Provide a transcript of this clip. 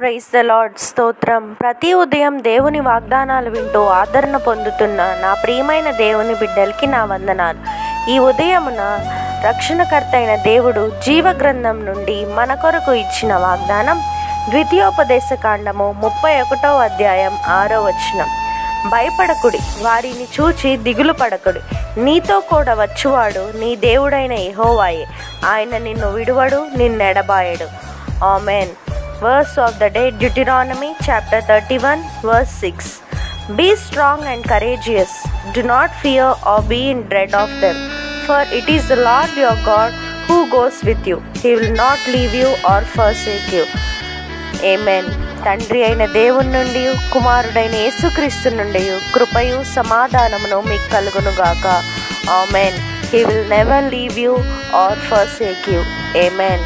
Praise the lord. స్తోత్రం. ప్రతి ఉదయం దేవుని వాగ్దానాలు వింటూ ఆదరణ పొందుతున్న నా ప్రియమైన దేవుని బిడ్డలకి నా వందనాలు. ఈ ఉదయమున రక్షణకర్త అయిన దేవుడు జీవ గ్రంథం నుండి మన కొరకు ఇచ్చిన వాగ్దానం ద్వితీయోపదేశకాండము 31వ అధ్యాయం 6వ వచనం. భయపడకుడి, వారిని చూచి దిగులు పడకుడి. నీతో కూడా వచ్చువాడు నీ దేవుడైన యెహోవాయే. ఆయన నిన్ను విడువడు, నిన్నెడబాయడు. Amen. Verse of the day, Deuteronomy chapter 31 verse 6. Be strong and courageous. Do not fear or be in dread of them. For it is the Lord your God who goes with you. He will not leave you or forsake you. Amen. తండ్రి అయిన దేవుని నుండి కుమారుడైన యేసుక్రీస్తు నుండి కృపయు సమాధానమును మీకు కలుగునుగాక. Amen. He will never leave you or forsake you. Amen.